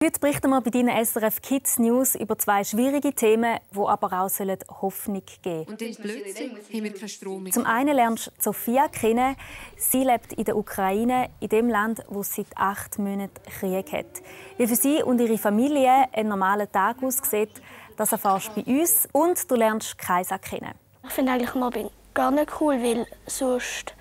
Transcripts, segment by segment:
Heute berichten wir bei deinen SRF Kids News über zwei schwierige Themen, die aber auch Hoffnung geben sollen. Und dann plötzlich haben wir keinen Strom mehr. Zum einen lernst du Sophia kennen. Sie lebt in der Ukraine, in dem Land, wo es seit 8 Monaten Krieg hat. Wie für sie und ihre Familie ein normaler Tag aussieht, das erfährst du bei uns. Und du lernst Kaisa kennen. Ich finde eigentlich Mobbing gar nicht cool, weil sonst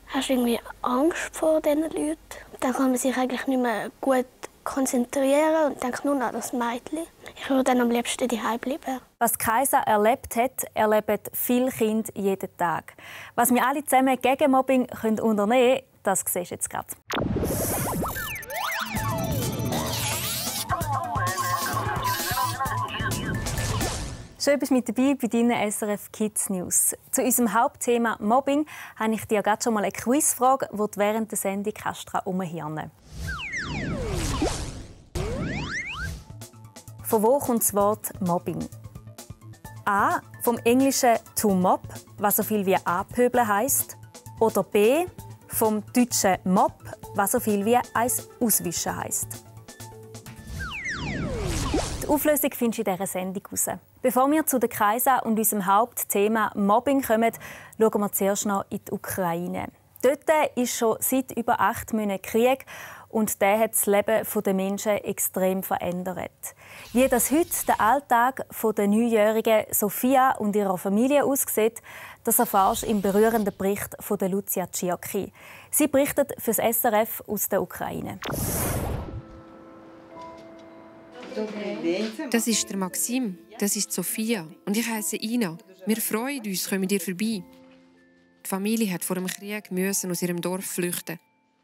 hast du irgendwie Angst vor diesen Leuten. Dann kann man sich eigentlich nicht mehr gut konzentrieren und denkt nur an das Mädchen. Ich würde dann am liebsten daheim bleiben. Was Kaisa erlebt hat, erleben viele Kinder jeden Tag. Was wir alle zusammen gegen Mobbing unternehmen können, das siehst du jetzt gerade. Schön, bist du mit dabei bei deinen SRF Kids News. Zu unserem Hauptthema Mobbing habe ich dir gerade schon mal eine Quizfrage, die du während der Sendung daran herumhirnen. Von wo kommt das Wort Mobbing? A. Vom Englischen to mob, was so viel wie anpöbeln heisst. Oder B. Vom deutschen Mob, was so viel wie eins auswischen heisst. Die Auflösung findest du in dieser Sendung heraus. Bevor wir zu der Kaisa und unserem Hauptthema Mobbing kommen, schauen wir zuerst noch in die Ukraine. Dort ist schon seit über 8 Monaten Krieg und der hat das Leben der Menschen extrem verändert. Wie das heute der Alltag der 9-jährigen Sophia und ihrer Familie aussieht, das erfährst du im berührenden Bericht von Lucia Ciocchi. Sie berichtet für das SRF aus der Ukraine. Das ist der Maxim, das ist Sophia und ich heiße Ina. Wir freuen uns, kommen dir vorbei. Die Familie hat vor dem Krieg aus ihrem Dorf flüchten.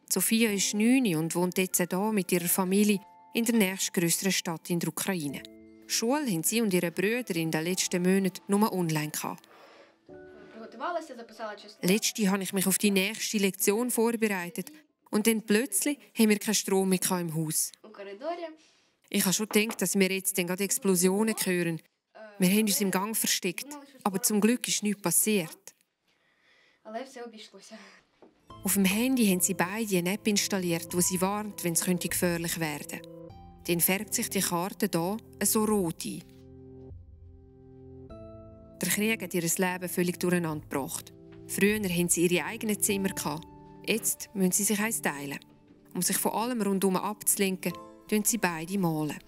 Sophia ist 9 und wohnt jetzt hier mit ihrer Familie in der nächstgrösseren Stadt in der Ukraine. Schule haben sie und ihre Brüder in den letzten Monaten nur online gehabt. Letzte habe ich mich auf die nächste Lektion vorbereitet und dann plötzlich haben wir keinen Strom mehr im Haus. Ich habe schon gedacht, dass wir jetzt gerade Explosionen hören. Wir haben uns im Gang versteckt, aber zum Glück ist nichts passiert. Auf dem Handy haben sie beide eine App installiert, die sie warnt, wenn es gefährlich werden könnte. Dann färbt sich die Karte hier so rot ein. Der Krieg hat ihr Leben völlig durcheinander gebracht. Früher hatten sie ihre eigenen Zimmer. Jetzt müssen sie sich eins teilen. Um sich von allem rundherum abzulenken, malen sie beide malen.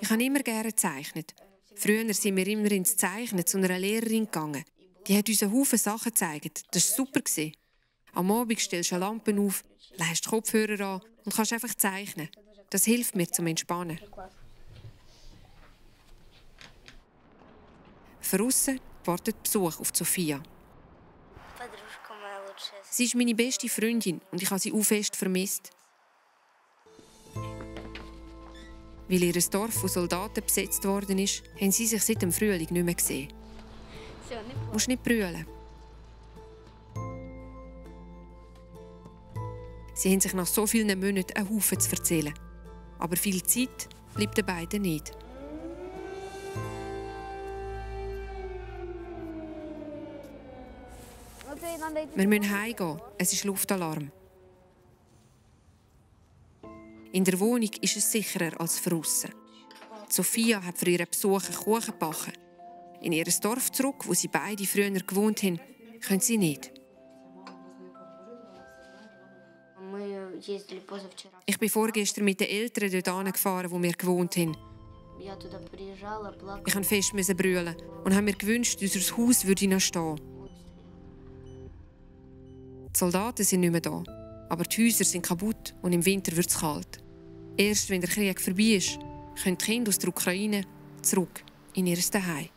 Ich habe immer gerne gezeichnet. Früher sind wir immer ins Zeichnen zu einer Lehrerin gegangen. Die hat uns einen Haufen Sachen gezeigt. Das war super. Am Abend stellst du eine Lampe auf, legst die Kopfhörer an und kannst einfach zeichnen. Das hilft mir zum Entspannen. Von aussen wartet Besuch auf Sophia. Sie ist meine beste Freundin und ich habe sie auch fest vermisst. Weil ihr Dorf von Soldaten besetzt worden ist, haben sie sich seit dem Frühling nicht mehr gesehen. Du musst nicht brüllen. Sie haben sich nach so vielen Monaten einen Haufen zu erzählen. Aber viel Zeit bleibt den beiden nicht. Wir müssen heimgehen. Es ist Luftalarm. In der Wohnung ist es sicherer als draussen. Sophia hat für ihren Besuch einen Kuchen gebacken. In ihr Dorf zurück, wo sie beide früher gewohnt haben, können sie nicht. Ich bin vorgestern mit den Eltern dort gefahren, wo wir gewohnt haben. Ich musste fest brüllen und habe mir gewünscht, unser Haus würde noch stehen. Die Soldaten sind nicht mehr da, aber die Häuser sind kaputt und im Winter wird es kalt. Erst wenn der Krieg vorbei ist, können die Kinder aus der Ukraine zurück in ihr Zuhause.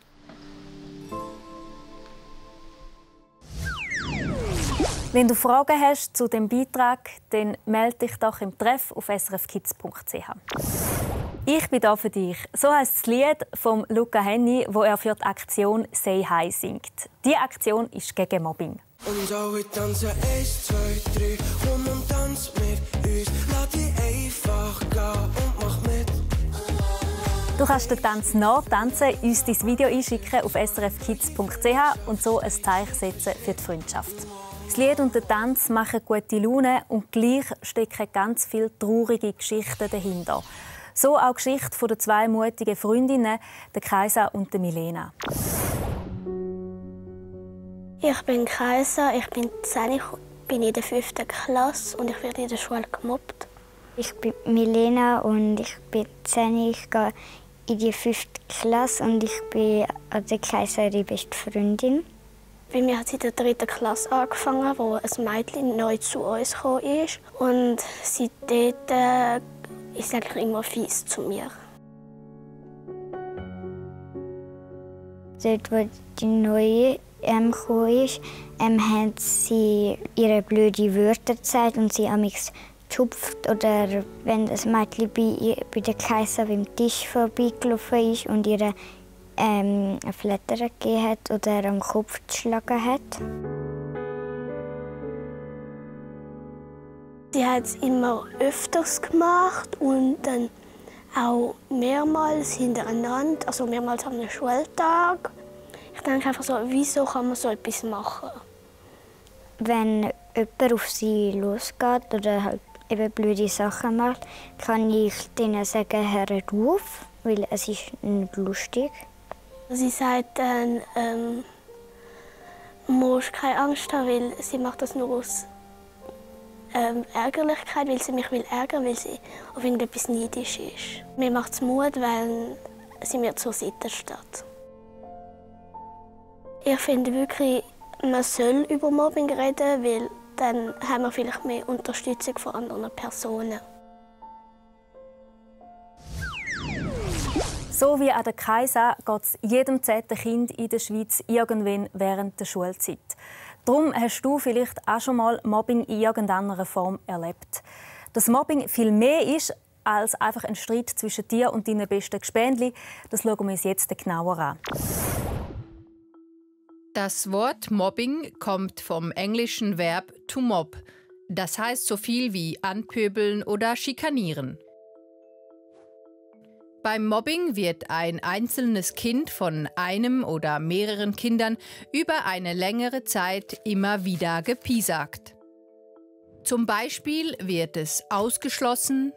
Wenn du Fragen hast zu dem Beitrag, dann melde dich doch im Treff auf srfkids.ch. Ich bin da für dich. So heisst das Lied von Luca Henny, wo er für die Aktion Say Hi singt. Diese Aktion ist gegen Mobbing. Und alle tanzen 1, 2, 3, komm und tanz mit uns. Lass dich einfach gehen und mach mit. Du kannst den Tanz nachtanzen, uns dein Video einschicken auf srfkids.ch und so ein Zeichen setzen für die Freundschaft. Das Lied und der Tanz machen gute Laune und gleich stecken ganz viele traurige Geschichten dahinter. So auch die Geschichte der zwei mutigen Freundinnen, der Kaisa und der Milena. Ich bin Kaisa, ich bin 10, ich bin in der 5. Klasse und ich werde in der Schule gemobbt. Ich bin Milena und ich bin 10, ich gehe in die 5. Klasse und ich bin an der Kaisa ihre beste Freundin. Bei mir hat sie in der 3. Klasse angefangen, wo ein Mädchen neu zu uns gekommen ist. Und seitdem ist sie eigentlich immer fies zu mir. Dort, wo die Neue gekommen ist, haben sie ihre blöde Wörter gezeigt und sie haben geschupft. Oder wenn das Mädchen bei der Kaisa beim Tisch vorbeigelaufen ist und ihre eine Flatter gegeben hat oder am Kopf geschlagen hat. Sie hat es immer öfters gemacht und dann auch mehrmals hintereinander, also mehrmals am Schultag. Ich denke einfach so, wieso kann man so etwas machen? Wenn jemand auf sie losgeht oder halt eben blöde Sachen macht, kann ich denen sagen, hört auf, weil es ist nicht lustig. Sie sagt dann, du musst keine Angst haben, weil sie macht das nur aus Ärgerlichkeit, weil sie mich ärgern will, weil sie auf irgendetwas neidisch ist. Mir macht es Mut, wenn sie mir zur Seite steht. Ich finde wirklich, man soll über Mobbing reden, weil dann haben wir vielleicht mehr Unterstützung von anderen Personen. So wie an der Kaisa geht es jedem 10. Kind in der Schweiz irgendwann während der Schulzeit. Darum hast du vielleicht auch schon mal Mobbing in irgendeiner Form erlebt. Dass Mobbing viel mehr ist als einfach ein Streit zwischen dir und deinen besten Gespendli, das schauen wir uns jetzt genauer an. Das Wort Mobbing kommt vom englischen Verb to mob. Das heißt so viel wie anpöbeln oder schikanieren. Beim Mobbing wird ein einzelnes Kind von einem oder mehreren Kindern über eine längere Zeit immer wieder gepiesackt. Zum Beispiel wird es ausgeschlossen,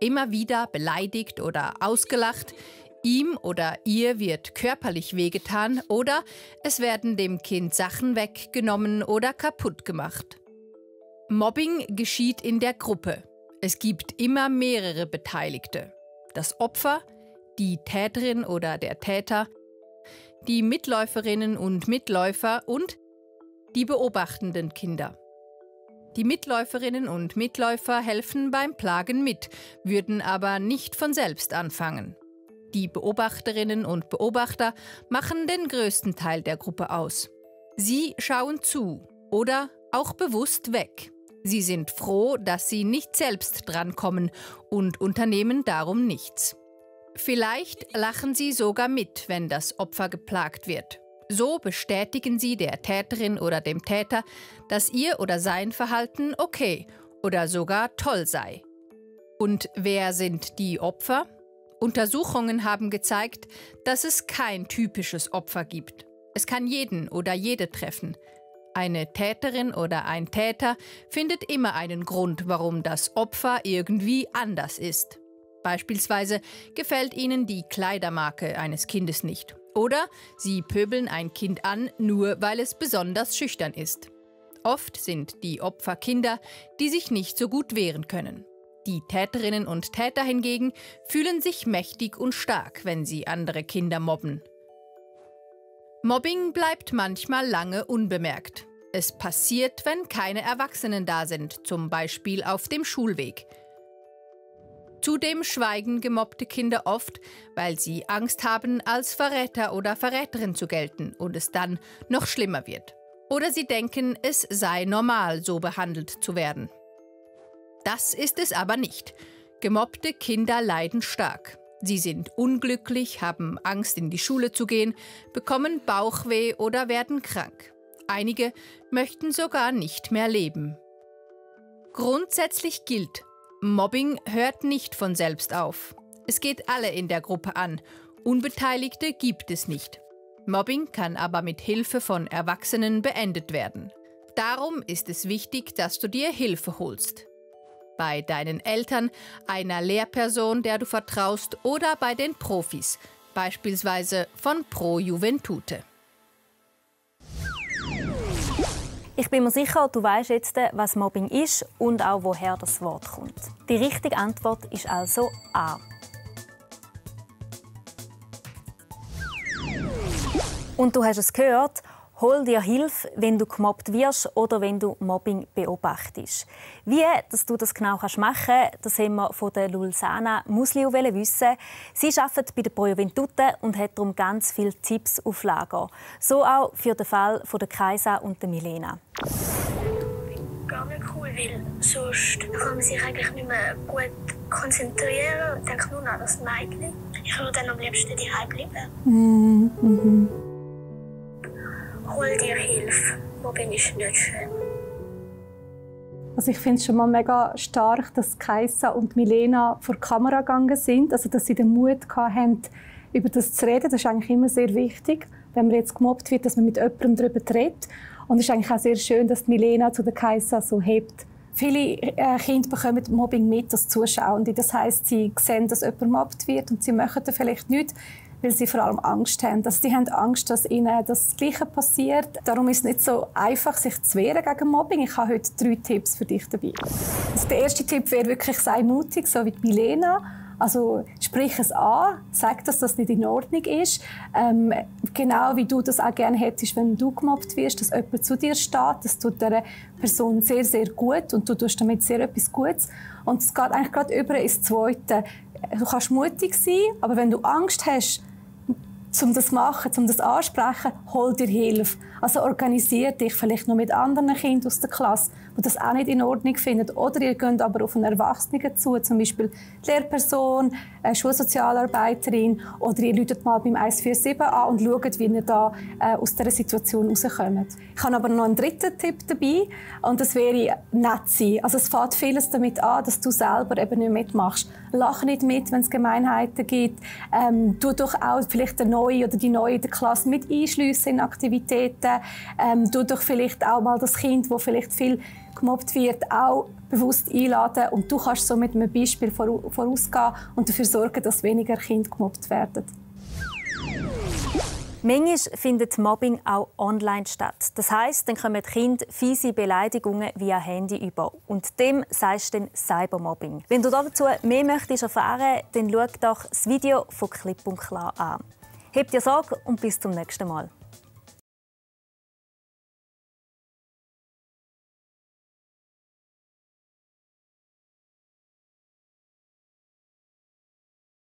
immer wieder beleidigt oder ausgelacht, ihm oder ihr wird körperlich wehgetan oder es werden dem Kind Sachen weggenommen oder kaputt gemacht. Mobbing geschieht in der Gruppe. Es gibt immer mehrere Beteiligte. Das Opfer, die Täterin oder der Täter, die Mitläuferinnen und Mitläufer und die beobachtenden Kinder. Die Mitläuferinnen und Mitläufer helfen beim Plagen mit, würden aber nicht von selbst anfangen. Die Beobachterinnen und Beobachter machen den größten Teil der Gruppe aus. Sie schauen zu oder auch bewusst weg. Sie sind froh, dass sie nicht selbst drankommen und unternehmen darum nichts. Vielleicht lachen sie sogar mit, wenn das Opfer geplagt wird. So bestätigen sie der Täterin oder dem Täter, dass ihr oder sein Verhalten okay oder sogar toll sei. Und wer sind die Opfer? Untersuchungen haben gezeigt, dass es kein typisches Opfer gibt. Es kann jeden oder jede treffen. Eine Täterin oder ein Täter findet immer einen Grund, warum das Opfer irgendwie anders ist. Beispielsweise gefällt ihnen die Kleidermarke eines Kindes nicht. Oder sie pöbeln ein Kind an, nur weil es besonders schüchtern ist. Oft sind die Opfer Kinder, die sich nicht so gut wehren können. Die Täterinnen und Täter hingegen fühlen sich mächtig und stark, wenn sie andere Kinder mobben. Mobbing bleibt manchmal lange unbemerkt. Es passiert, wenn keine Erwachsenen da sind, zum Beispiel auf dem Schulweg. Zudem schweigen gemobbte Kinder oft, weil sie Angst haben, als Verräter oder Verräterin zu gelten und es dann noch schlimmer wird. Oder sie denken, es sei normal, so behandelt zu werden. Das ist es aber nicht. Gemobbte Kinder leiden stark. Sie sind unglücklich, haben Angst, in die Schule zu gehen, bekommen Bauchweh oder werden krank. Einige möchten sogar nicht mehr leben. Grundsätzlich gilt, Mobbing hört nicht von selbst auf. Es geht alle in der Gruppe an. Unbeteiligte gibt es nicht. Mobbing kann aber mit Hilfe von Erwachsenen beendet werden. Darum ist es wichtig, dass du dir Hilfe holst. Bei deinen Eltern, einer Lehrperson, der du vertraust, oder bei den Profis, beispielsweise von Pro Juventute. Ich bin mir sicher, du weißt jetzt, was Mobbing ist und auch, woher das Wort kommt. Die richtige Antwort ist also A. Und du hast es gehört, hol dir Hilfe, wenn du gemobbt wirst oder wenn du Mobbing beobachtest. Wie dass du das genau machen kannst, das haben wir von der Lulzana Musliu wissen. Sie arbeitet bei der Pro Juventute und hat darum ganz viele Tipps auf Lager. So auch für den Fall von der Kaisa und der Milena. Gar nicht cool, weil sonst kann man sich eigentlich nicht mehr gut konzentrieren und denkt nur an das Mädchen. Ich würde dann am liebsten daheim bleiben. Hol dir Hilfe. Mobbing ist nicht schön. Also ich finde es schon mal mega stark, dass Kaisa und Milena vor die Kamera gegangen sind. Also dass sie den Mut hatten, über das zu reden. Das ist eigentlich immer sehr wichtig, wenn man jetzt gemobbt wird, dass man mit jemandem darüber redet. Und es ist eigentlich auch sehr schön, dass Milena zu der Kaisa so hebt. Viele Kinder bekommen Mobbing mit als Zuschauende. Das heisst, sie sehen, dass jemand gemobbt wird und sie machen da vielleicht nichts, weil sie vor allem Angst haben. Also sie haben Angst, dass ihnen das Gleiche passiert. Darum ist es nicht so einfach, sich zu wehren gegen Mobbing. Ich habe heute 3 Tipps für dich dabei. Also der erste Tipp wäre wirklich, sei mutig, so wie Milena. Also sprich es an, sag, dass das nicht in Ordnung ist. Genau wie du das auch gerne hättest, wenn du gemobbt wirst, dass jemand zu dir steht. Das tut dieser Person sehr, sehr gut und du tust damit sehr etwas Gutes. Und es geht eigentlich gerade über ins Zweite. Du kannst mutig sein, aber wenn du Angst hast, um das zu machen, um das ansprechen, hol dir Hilfe. Also organisier dich vielleicht noch mit anderen Kindern aus der Klasse, die das auch nicht in Ordnung finden. Oder ihr geht aber auf einen Erwachsenen zu, zum Beispiel die Lehrperson, eine Schulsozialarbeiterin, oder ihr ruft mal beim 147 an und schaut, wie ihr da aus dieser Situation rauskommt. Ich habe aber noch einen dritten Tipp dabei, und das wäre nett sein. Also es fängt vieles damit an, dass du selber eben nicht mitmachst. Lach nicht mit, wenn es Gemeinheiten gibt. Tu doch auch vielleicht den Neue oder die Neue in der Klasse mit einschliessen in Aktivitäten. Tu doch vielleicht auch mal das Kind, das vielleicht viel gemobbt wird, auch bewusst einladen. Und du kannst so mit einem Beispiel vorausgehen und dafür sorgen, dass weniger Kinder gemobbt werden. Manchmal findet Mobbing auch online statt. Das heisst, dann kommen die Kinder fiese Beleidigungen via Handy über. Und dem sagst du dann Cybermobbing. Wenn du dazu mehr möchtest erfahren, dann schau doch das Video von Klipp und Klar an. Habt ihr Sorge und bis zum nächsten Mal.